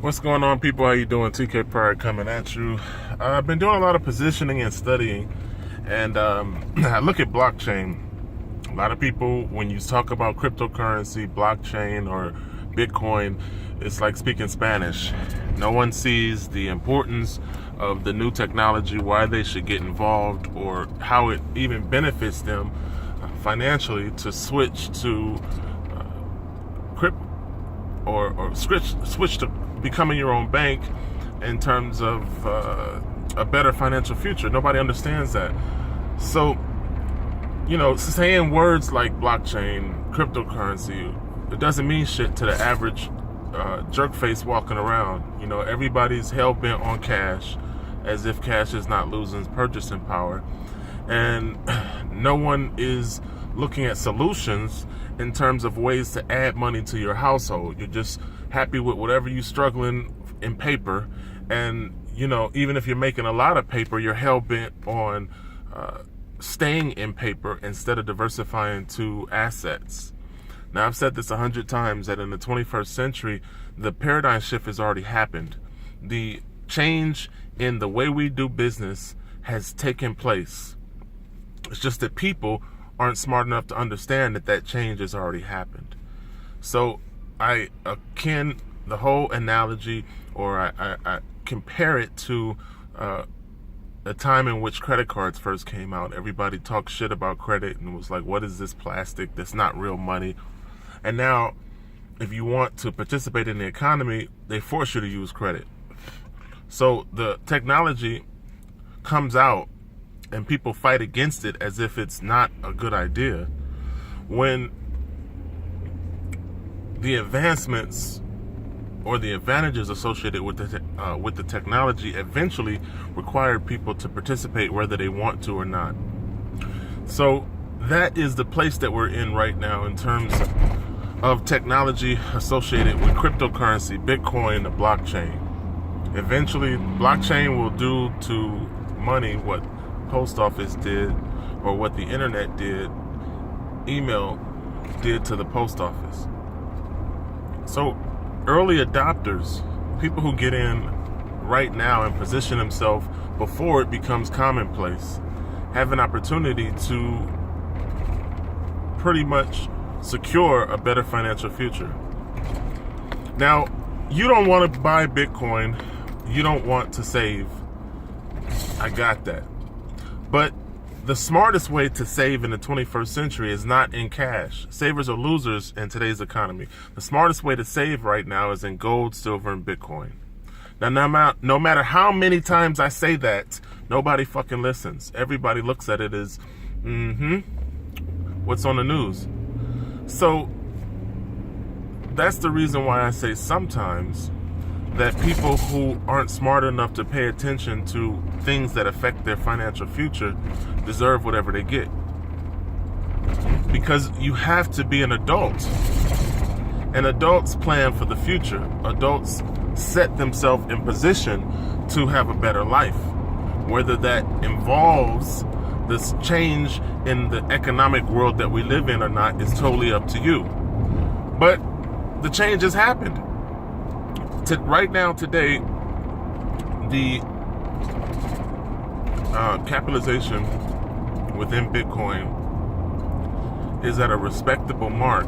What's going on, people? How you doing? TK Pride coming at you. I've been doing a lot of positioning and studying, and I look at blockchain. A lot of people, when you talk about cryptocurrency, blockchain, or Bitcoin, it's like speaking Spanish. No one sees the importance of the new technology, why they should get involved, or how it even benefits them financially to switch to crypto or switch to becoming your own bank in terms of a better financial future. Nobody understands that. So, saying words like blockchain, cryptocurrency, it doesn't mean shit to the average jerk face walking around. Everybody's hell bent on cash, as if cash is not losing purchasing power. And no one is looking at solutions in terms of ways to add money to your household. You're just happy with whatever you're struggling in paper. And, even if you're making a lot of paper, you're hell-bent on staying in paper instead of diversifying to assets. Now, I've said this 100 times, that in the 21st century, the paradigm shift has already happened. The change in the way we do business has taken place. It's just that people aren't smart enough to understand that change has already happened. So I akin the whole analogy, or I compare it to a time in which credit cards first came out. Everybody talked shit about credit and was like, what is this plastic? That's not real money. And now, if you want to participate in the economy, they force you to use credit. So the technology comes out and people fight against it as if it's not a good idea, when the advancements or the advantages associated with the technology eventually require people to participate whether they want to or not. So that is the place that we're in right now in terms of technology associated with cryptocurrency, Bitcoin, the blockchain. Eventually, blockchain will do to money what post office did, or what the internet did, email did to the post office. So early adopters, people who get in right now and position themselves before it becomes commonplace, have an opportunity to pretty much secure a better financial future. Now, you don't want to buy Bitcoin, you don't want to save. I got that. But the smartest way to save in the 21st century is not in cash. Savers are losers in today's economy. The smartest way to save right now is in gold, silver, and Bitcoin. Now, no matter how many times I say that, nobody fucking listens. Everybody looks at it as, what's on the news? So that's the reason why I say sometimes that people who aren't smart enough to pay attention to things that affect their financial future deserve whatever they get. Because you have to be an adult. And adults plan for the future. Adults set themselves in position to have a better life. Whether that involves this change in the economic world that we live in or not is totally up to you. But the change has happened. Right now, today, the capitalization within Bitcoin is at a respectable mark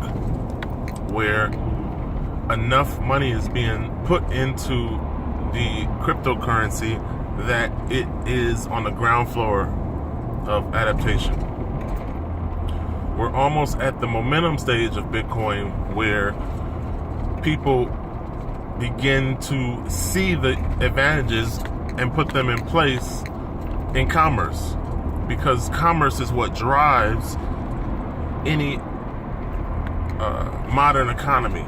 where enough money is being put into the cryptocurrency that it is on the ground floor of adaptation. We're almost at the momentum stage of Bitcoin where people begin to see the advantages and put them in place in commerce, because commerce is what drives any modern economy.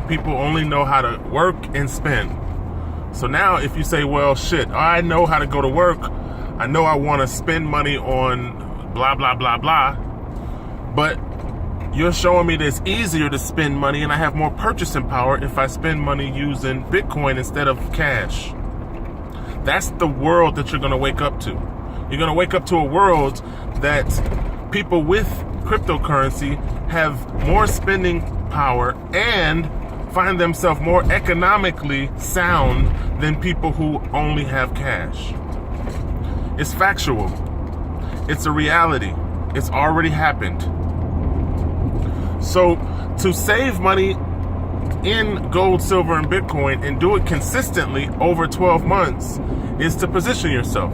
People only know how to work and spend. So now if you say, well, shit, I know how to go to work, I know I want to spend money on blah, blah, blah, blah, but you're showing me that it's easier to spend money and I have more purchasing power if I spend money using Bitcoin instead of cash. That's the world that you're going to wake up to. You're going to wake up to a world that people with cryptocurrency have more spending power and find themselves more economically sound than people who only have cash. It's factual. It's a reality. It's already happened. So to save money in gold, silver, and Bitcoin and do it consistently over 12 months is to position yourself,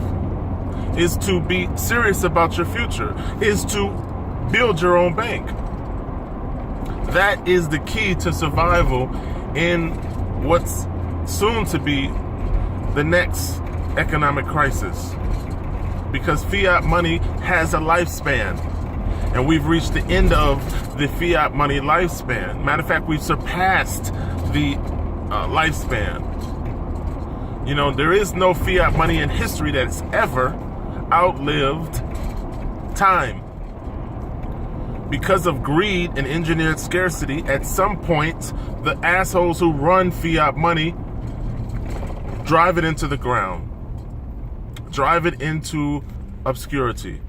is to be serious about your future, is to build your own bank. That is the key to survival in what's soon to be the next economic crisis. Because fiat money has a lifespan, and we've reached the end of the fiat money lifespan. Matter of fact, we've surpassed the lifespan. You know, there is no fiat money in history that's ever outlived time. Because of greed and engineered scarcity, at some point, the assholes who run fiat money drive it into the ground. Drive it into obscurity.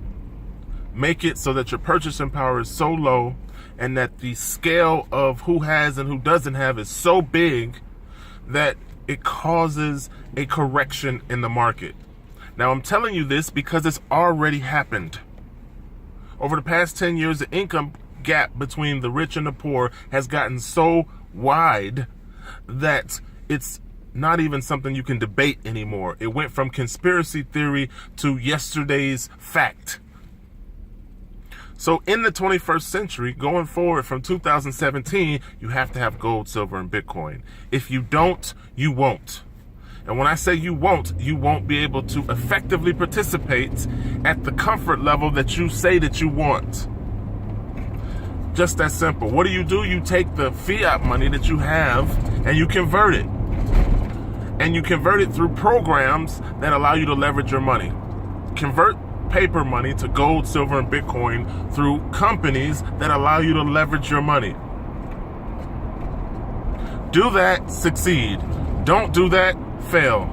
Make it so that your purchasing power is so low and that the scale of who has and who doesn't have is so big that it causes a correction in the market. Now, I'm telling you this because it's already happened. Over the past 10 years, the income gap between the rich and the poor has gotten so wide that it's not even something you can debate anymore. It went from conspiracy theory to yesterday's fact. So in the 21st century, going forward from 2017, you have to have gold, silver, and Bitcoin. If you don't, you won't. And when I say you won't be able to effectively participate at the comfort level that you say that you want. Just that simple. What do? You take the fiat money that you have and you convert it. And you convert it through programs that allow you to leverage your money. Convert paper money to gold, silver, and Bitcoin through companies that allow you to leverage your money. Do that, succeed. Don't do that, fail.